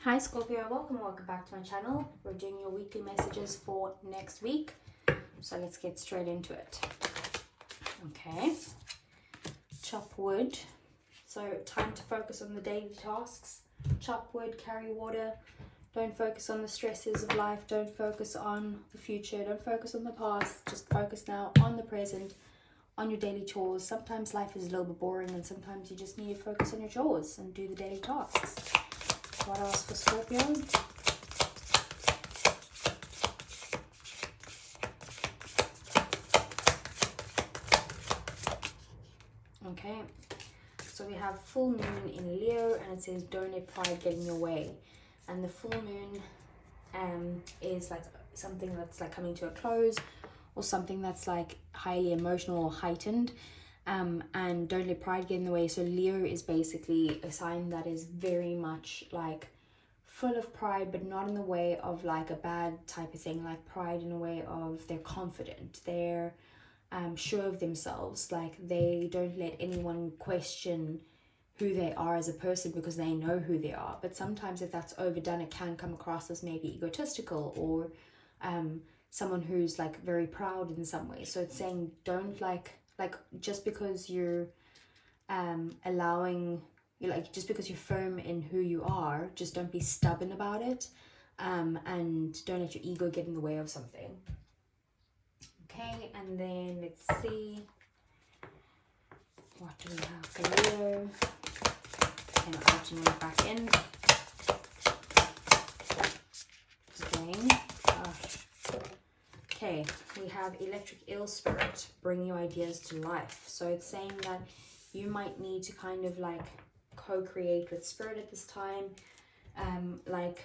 Hi Scorpio, welcome back to my channel. We're doing your weekly messages for next week. So let's get straight into it. Okay. Chop wood. So time to focus on the daily tasks. Chop wood, carry water. Don't focus on the stresses of life. Don't focus on the future. Don't focus on the past. Just focus now on the present, on your daily chores. Sometimes life is a little bit boring and sometimes you just need to focus on your chores and do the daily tasks. What else for Scorpio? Okay, so we have full moon in Leo and it says don't let pride get in your way. And the full moon is like something that's like coming to a close or something that's like highly emotional or heightened. And don't let pride get in the way. So Leo is basically a sign that is very much like full of pride, but not in the way of like a bad type of thing, like pride in a way of they're confident, they're sure of themselves, like they don't let anyone question who they are as a person because they know who they are. But sometimes if that's overdone, it can come across as maybe egotistical or someone who's like very proud in some way. So it's saying don't like just because you're just because you're firm in who you are, just don't be stubborn about it, and don't let your ego get in the way of something. Okay, and then let's see, what do we have for Leo? And out and back in. Again. Okay, we have electric eel spirit, bring your ideas to life. So it's saying that you might need to kind of like co-create with spirit at this time. Like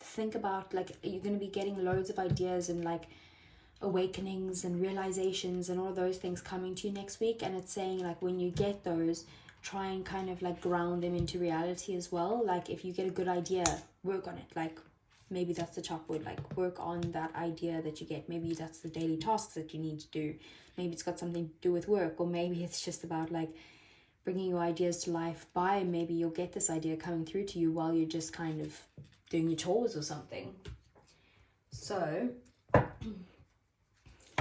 think about like you're going to be getting loads of ideas and like awakenings and realizations and all those things coming to you next week. And it's saying like when you get those, try and kind of like ground them into reality as well. Like if you get a good idea, work on it. Like maybe that's the chop wood, like work on that idea that you get. Maybe that's the daily tasks that you need to do. Maybe it's got something to do with work, or maybe it's just about like bringing your ideas to life by maybe you'll get this idea coming through to you while you're just kind of doing your chores or something. So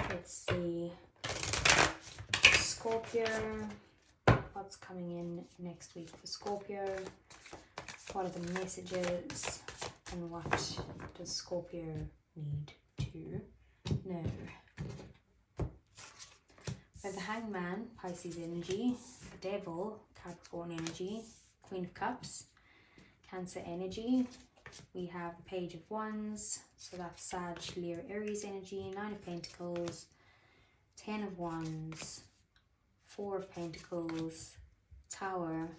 let's see, Scorpio, what's coming in next week for Scorpio? What are the messages and what does Scorpio need to know? We have the Hangman, Pisces energy, the Devil, Capricorn energy, Queen of Cups, Cancer energy. We have the Page of Wands, so that's Sag, Leo, Aries energy, 9 of Pentacles, 10 of Wands, 4 of Pentacles, Tower,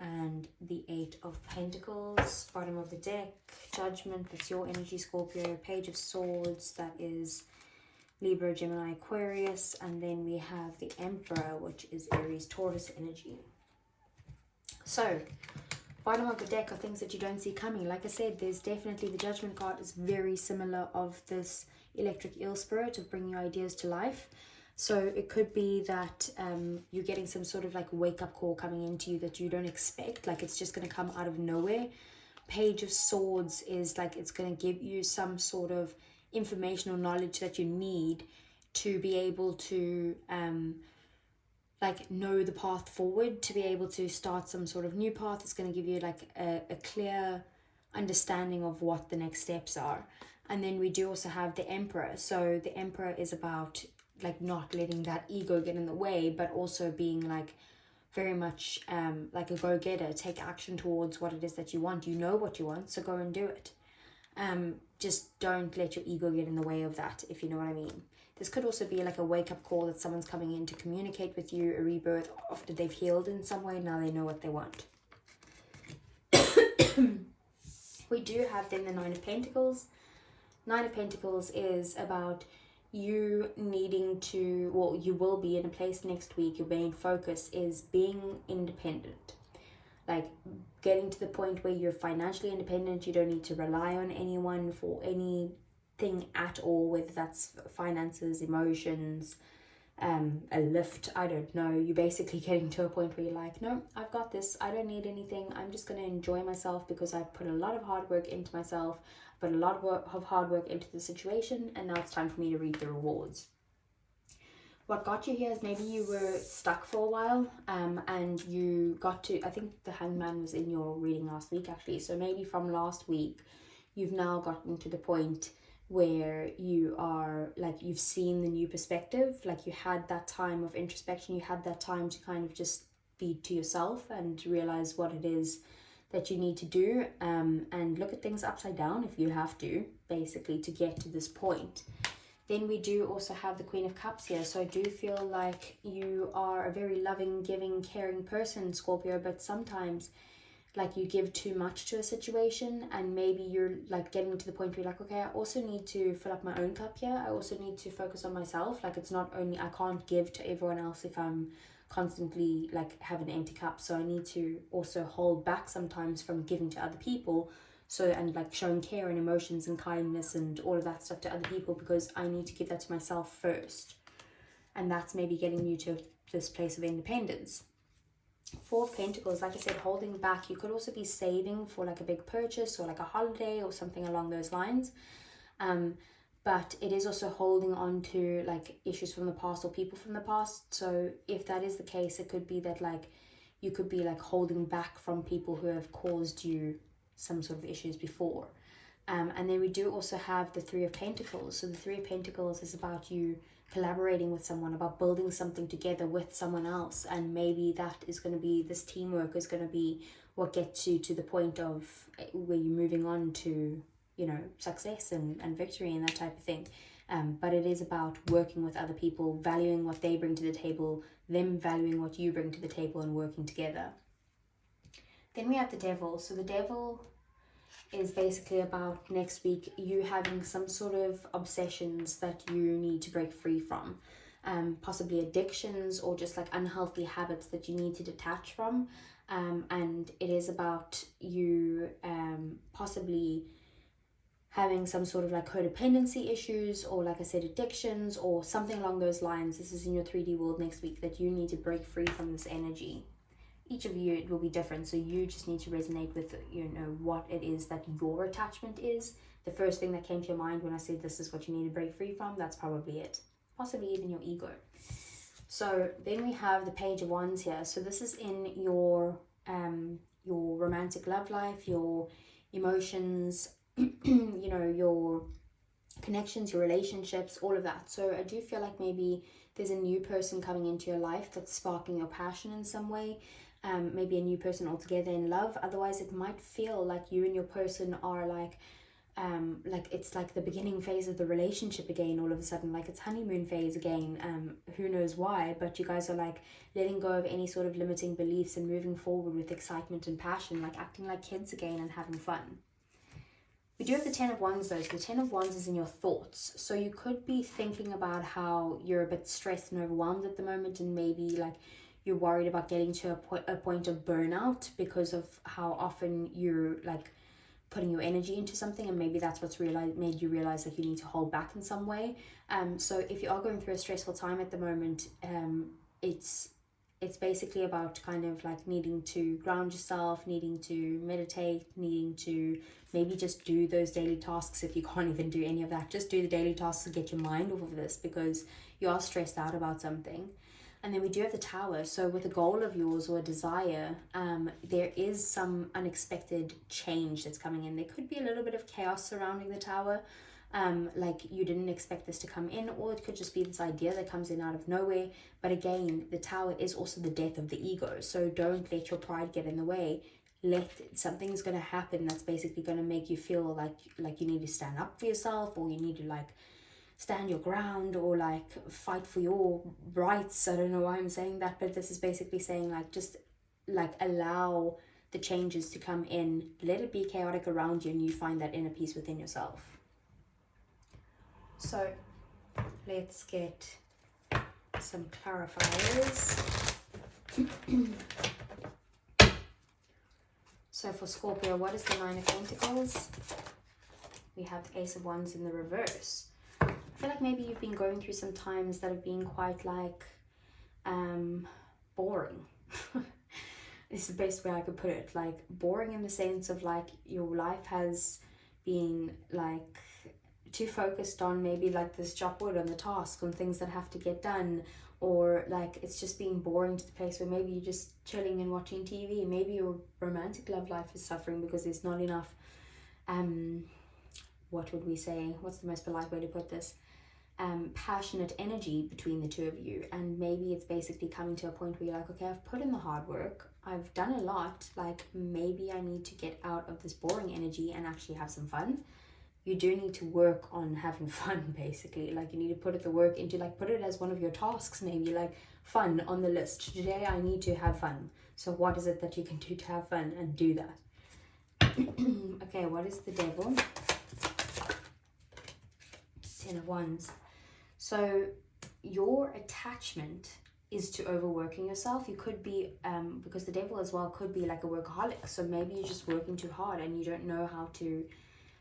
and the 8 of Pentacles. Bottom of the deck, Judgment, that's your energy, Scorpio. Page of Swords, that is Libra, Gemini, Aquarius. And then we have the Emperor, which is Aries, Taurus energy. So bottom of the deck are things that you don't see coming. Like I said, there's definitely the Judgment card is very similar of this electric eel spirit of bringing your ideas to life. So it could be that you're getting some sort of like wake-up call coming into you that you don't expect. Like it's just going to come out of nowhere. Page of Swords is like it's going to give you some sort of information or knowledge that you need to be able to like know the path forward, to be able to start some sort of new path. It's going to give you like a clear understanding of what the next steps are. And then we do also have the Emperor. So the Emperor is about like not letting that ego get in the way, but also being like very much like a go-getter. Take action towards what it is that you want. You know what you want, so go and do it. Just don't let your ego get in the way of that, if you know what I mean. This could also be like a wake-up call that someone's coming in to communicate with you, a rebirth after they've healed in some way. Now they know what they want. We do have then the 9 of Pentacles. 9 of Pentacles is about you needing to, well, you will be in a place next week. Your main focus is being independent. Like getting to the point where you're financially independent. You don't need to rely on anyone for anything at all, whether that's finances, emotions, a lift, I don't know. You're basically getting to a point where you're like, no, I've got this, I don't need anything, I'm just going to enjoy myself because I've put a lot of hard work into myself, put a lot of hard work into the situation, and now it's time for me to reap the rewards. What got you here is maybe you were stuck for a while, and you got to, I think the Hangman was in your reading last week actually, so maybe from last week you've now gotten to the point where you are like, you've seen the new perspective, like you had that time of introspection, you had that time to kind of just be to yourself and realize what it is that you need to do, and look at things upside down if you have to, basically, to get to this point. Then we do also have the Queen of Cups here, so I do feel like you are a very loving, giving, caring person, Scorpio, but sometimes like you give too much to a situation, and maybe you're like getting to the point where you're like, okay, I also need to fill up my own cup here. I also need to focus on myself. Like, it's not only, I can't give to everyone else if I'm constantly like have an empty cup. So I need to also hold back sometimes from giving to other people. So, and like showing care and emotions and kindness and all of that stuff to other people, because I need to give that to myself first. And that's maybe getting you to this place of independence. Four of Pentacles, like I said, holding back. You could also be saving for like a big purchase or like a holiday or something along those lines. But it is also holding on to like issues from the past or people from the past. So if that is the case, it could be that like you could be like holding back from people who have caused you some sort of issues before. And then we do also have the Three of Pentacles. So the Three of Pentacles is about you collaborating with someone, about building something together with someone else, and maybe that is going to be, this teamwork is going to be what gets you to the point of where you're moving on to, you know, success and victory and that type of thing. But it is about working with other people, valuing what they bring to the table, them valuing what you bring to the table, and working together. Then we have the Devil. So the Devil is basically about next week you having some sort of obsessions that you need to break free from, possibly addictions or just like unhealthy habits that you need to detach from, and it is about you possibly having some sort of like codependency issues, or like I said, addictions or something along those lines. This is in your 3D world next week, that you need to break free from this energy. Each of you, it will be different, so you just need to resonate with, you know, what it is that your attachment is. The first thing that came to your mind when I said this is what you need to break free from, that's probably it. Possibly even your ego. So then we have the Page of Wands here. So this is in your romantic love life, your emotions, you know, your connections, your relationships, all of that. So I do feel like maybe there's a new person coming into your life that's sparking your passion in some way. Maybe a new person altogether in love. Otherwise, it might feel like you and your person are like it's like the beginning phase of the relationship again, all of a sudden, like it's honeymoon phase again. Who knows why, but you guys are like letting go of any sort of limiting beliefs and moving forward with excitement and passion, like acting like kids again and having fun. We do have the Ten of Wands though. So the Ten of Wands is in your thoughts. So you could be thinking about how you're a bit stressed and overwhelmed at the moment, and maybe like you're worried about getting to a point of burnout because of how often you're like putting your energy into something, and maybe that's what's made you realize that you need to hold back in some way. So if you are going through a stressful time at the moment, it's basically about kind of like needing to ground yourself, needing to meditate, needing to maybe just do those daily tasks. If you can't even do any of that, just do the daily tasks to get your mind off of this, because you are stressed out about something. And then we do have the Tower. So with a goal of yours or a desire, there is some unexpected change that's coming in. There could be a little bit of chaos surrounding the Tower. Like you didn't expect this to come in, or it could just be this idea that comes in out of nowhere. But again, the Tower is also the death of the ego. So don't let your pride get in the way. Something's going to happen that's basically going to make you feel like you need to stand up for yourself, or you need to like stand your ground, or like fight for your rights. I don't know why I'm saying that, but this is basically saying like just like allow the changes to come in, let it be chaotic around you, and you find that inner peace within yourself. So let's get some clarifiers. So for Scorpio, what is the Nine of Pentacles? We have the Ace of Wands in the reverse. I feel like maybe you've been going through some times that have been quite like boring. This is the best way I could put it. Like boring in the sense of like your life has been like too focused on maybe like this job board and the tasks and things that have to get done, or like it's just being boring to the place where maybe you're just chilling and watching TV. Maybe your romantic love life is suffering because there's not enough what would we say, what's the most polite way to put this, passionate energy between the two of you. And maybe it's basically coming to a point where you're like, okay, I've put in the hard work, I've done a lot, like maybe I need to get out of this boring energy and actually have some fun. You do need to work on having fun, basically. Like you need to put the work into, like put it as one of your tasks, maybe like fun on the list. Today I need to have fun. So what is it that you can do to have fun, and do that. Okay, what is the devil? 10 of Wands. So your attachment is to overworking yourself. You could be, because the devil as well could be like a workaholic. So maybe you're just working too hard and you don't know how to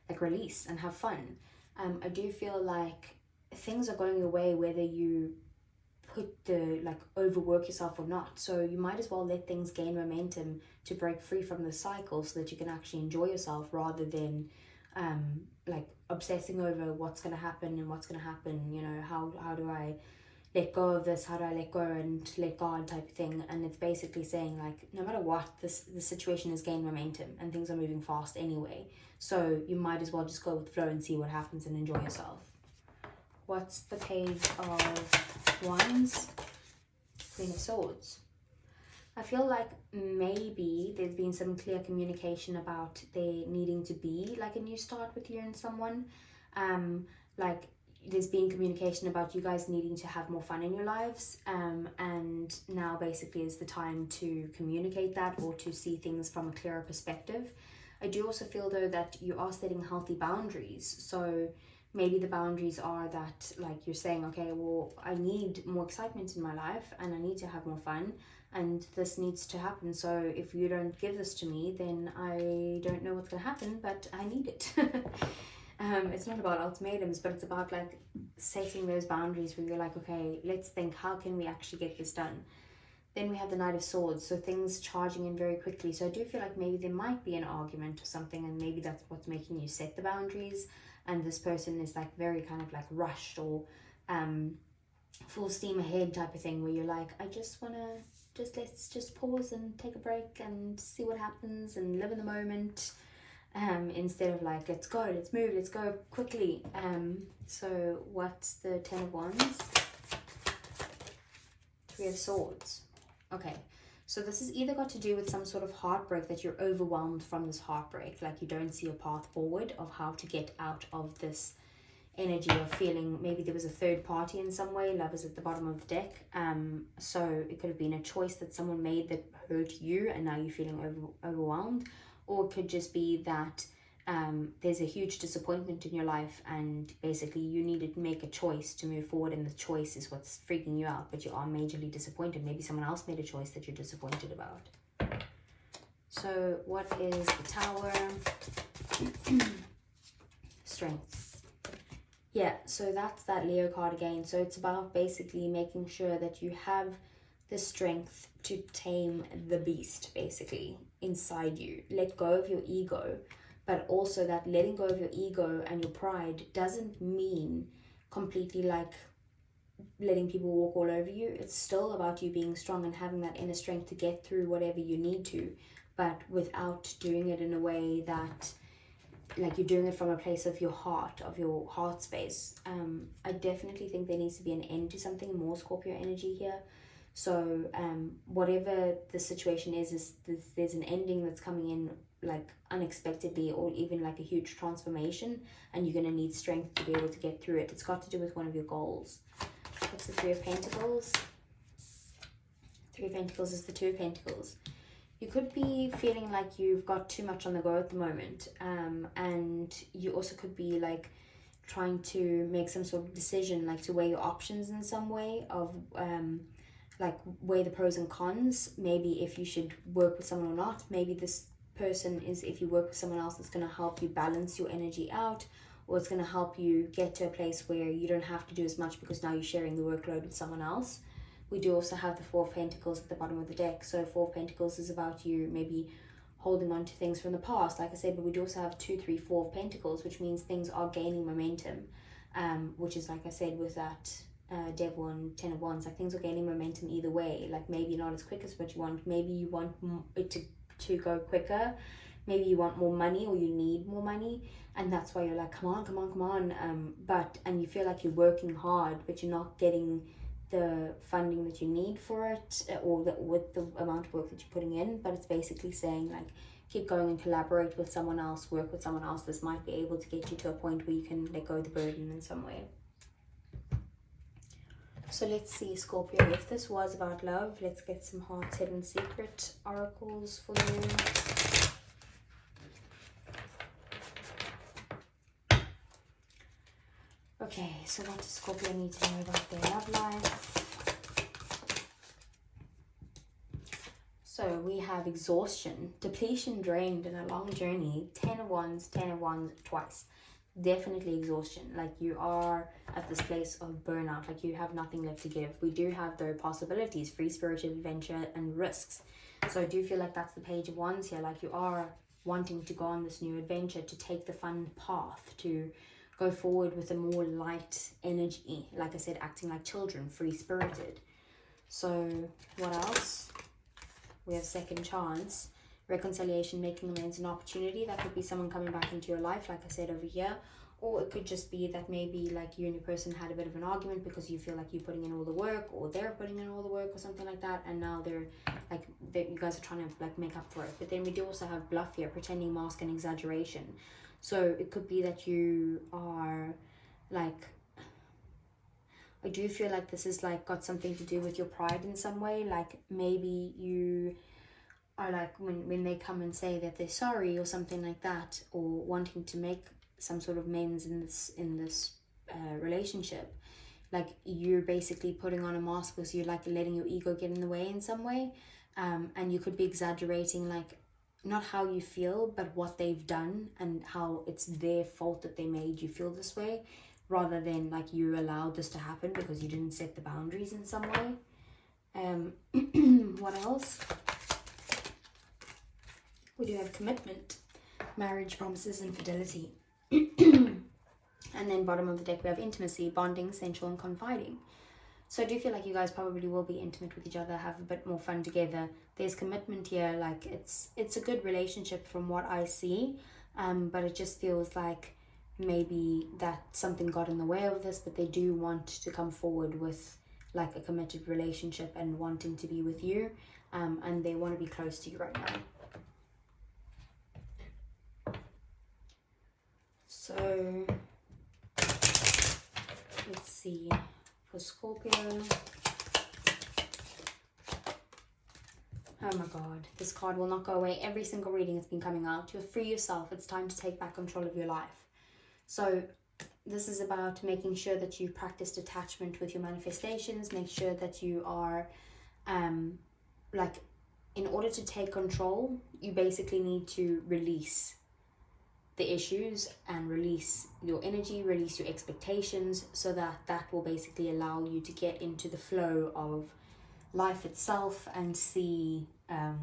like release and have fun. I do feel like things are going your way whether you put the like overwork yourself or not. So you might as well let things gain momentum to break free from the cycle so that you can actually enjoy yourself, rather than like obsessing over what's going to happen and what's going to happen, you know, how do I let go of this, how do I let go and let God type of thing. And it's basically saying like no matter what, the situation has gained momentum and things are moving fast anyway, so you might as well just go with the flow and see what happens and enjoy yourself. What's the Page of Wands? Queen of Swords. I feel like maybe there's been some clear communication about there needing to be like a new start with you and someone. Like there's been communication about you guys needing to have more fun in your lives. And now basically is the time to communicate that, or to see things from a clearer perspective. I do also feel though that you are setting healthy boundaries. So maybe the boundaries are that like you're saying, okay, well, I need more excitement in my life and I need to have more fun, and this needs to happen. So if you don't give this to me, then I don't know what's going to happen, but I need it. It's not about ultimatums, but it's about like setting those boundaries where you're like, okay, let's think, how can we actually get this done? Then we have the Knight of Swords, so things charging in very quickly. So I do feel like maybe there might be an argument or something, and maybe that's what's making you set the boundaries. And this person is like very kind of like rushed, or full steam ahead type of thing, where you're like, I just want to let's just pause and take a break and see what happens and live in the moment, instead of like, let's go, let's move, let's go quickly. So what's the 10 of Wands? 3 of Swords. Okay, so this has either got to do with some sort of heartbreak, that you're overwhelmed from this heartbreak, like you don't see a path forward of how to get out of this energy of feeling maybe there was a third party in some way. Love is at the bottom of the deck. So it could have been a choice that someone made that hurt you and now you're feeling overwhelmed, or it could just be that there's a huge disappointment in your life and basically you needed to make a choice to move forward, and the choice is what's freaking you out, but you are majorly disappointed. Maybe someone else made a choice that you're disappointed about. So what is the Tower? Strength. Yeah, so that's that Leo card again. So it's about basically making sure that you have the strength to tame the beast basically inside you. Let go of your ego, but also that letting go of your ego and your pride doesn't mean completely like letting people walk all over you. It's still about you being strong and having that inner strength to get through whatever you need to, but without doing it in a way that like you're doing it from a place of your heart space. I definitely think there needs to be an end to something, more Scorpio energy here. So whatever the situation is there's an ending that's coming in like unexpectedly, or even like a huge transformation, and you're going to need strength to be able to get through it. It's got to do with one of your goals. What's the 3 of Pentacles? 3 of Pentacles is the 2 of Pentacles. You could be feeling like you've got too much on the go at the moment, and you also could be like trying to make some sort of decision, like to weigh your options in some way of like weigh the pros and cons, maybe if you should work with someone or not. Maybe this person is, if you work with someone else, it's going to help you balance your energy out, or it's going to help you get to a place where you don't have to do as much because now you're sharing the workload with someone else. We do also have the Four of Pentacles at the bottom of the deck. So Four of Pentacles is about you maybe holding on to things from the past, like I said, but we do also have 2, 3, 4 of Pentacles, which means things are gaining momentum, which is, like I said, with that Devil and 10 of Wands, like things are gaining momentum either way. Like maybe not as quick as what you want, maybe you want it to go quicker, maybe you want more money or you need more money, and that's why you're like, come on, come on, come on, and you feel like you're working hard, but you're not getting the funding that you need for it, or with the amount of work that you're putting in. But it's basically saying, like, keep going and collaborate with someone else, work with someone else. This might be able to get you to a point where you can let go of the burden in some way. So let's see, Scorpio, if this was about love, let's get some Heart's Hidden Secret oracles for you. Okay, so what does Scorpio need to know about their love life? So we have exhaustion, depletion, drained, and a long journey. 10 of Wands twice. Definitely exhaustion. Like you are at this place of burnout, like you have nothing left to give. We do have, though, possibilities, free spirited adventure and risks. So I do feel like that's the Page of Wands here. Like you are wanting to go on this new adventure, to take the fun path, to go forward with a more light energy. Like I said, acting like children, free-spirited. So what else? We have second chance, reconciliation, making amends, and opportunity. That could be someone coming back into your life, like I said over here. Or it could just be that maybe like you and your person had a bit of an argument because you feel like you're putting in all the work, or they're putting in all the work, or something like that, and now they're like, you guys are trying to like make up for it. But then we do also have bluff here, pretending, mask, and exaggeration. So it could be that you are like, I do feel like this is like got something to do with your pride in some way. Like maybe you are like, when they come and say that they're sorry or something like that, or wanting to make some sort of amends in this relationship, like you're basically putting on a mask because you're like letting your ego get in the way in some way, and you could be exaggerating, like not how you feel, but what they've done and how it's their fault that they made you feel this way, rather than like you allowed this to happen because you didn't set the boundaries in some way. What else? We do have commitment, marriage, promises, and fidelity. And then bottom of the deck we have intimacy, bonding, sensual, and confiding. So I do feel like you guys probably will be intimate with each other, have a bit more fun together. There's commitment here, like it's a good relationship from what I see, but it just feels like maybe that something got in the way of this, but they do want to come forward with like a committed relationship and wanting to be with you, and they want to be close to you right now. So let's see for Scorpio. Oh my god, this card will not go away. Every single reading has been coming out. You'll free yourself. It's time to take back control of your life. So this is about making sure that you practice detachment with your manifestations. Make sure that you are like, in order to take control, you basically need to release the issues and release your energy, release your expectations, so that will basically allow you to get into the flow of life itself and see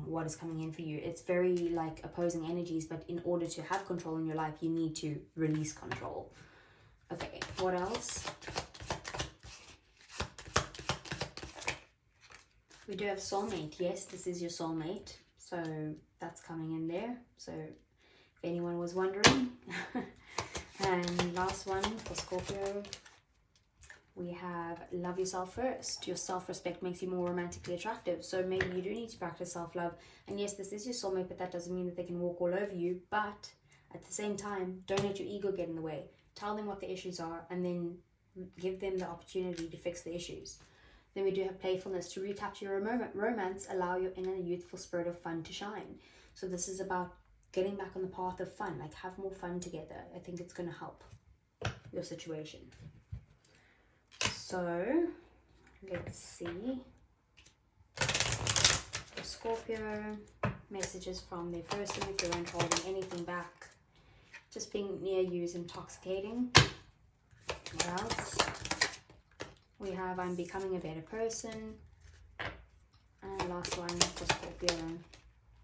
what is coming in for you. It's very like opposing energies, but in order to have control in your life, you need to release control. Okay, what else? We do have soulmate. Yes, this is your soulmate, so that's coming in there. So if anyone was wondering. And last one for Scorpio, we have love yourself first. Your self-respect makes you more romantically attractive. So maybe you do need to practice self-love. And yes, this is your soulmate, but that doesn't mean that they can walk all over you. But at the same time, don't let your ego get in the way. Tell them what the issues are and then give them the opportunity to fix the issues. Then we do have playfulness. To recapture your romance, allow your inner youthful spirit of fun to shine. So this is about getting back on the path of fun. Like, have more fun together. I think it's going to help your situation. So let's see. For Scorpio, messages from their person if you aren't holding anything back. Just being near you is intoxicating. What else? We have I'm becoming a better person. And last one for Scorpio.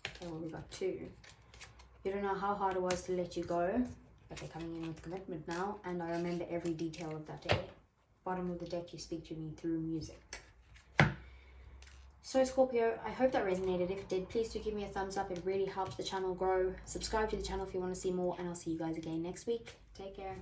Okay, well, we got 2. You don't know how hard it was to let you go, but they're coming in with commitment now. And I remember every detail of that day. Bottom of the deck, you speak to me through music. So Scorpio, I hope that resonated. If it did, please do give me a thumbs up. It really helps the channel grow. Subscribe to the channel if you want to see more, and I'll see you guys again next week. Take care.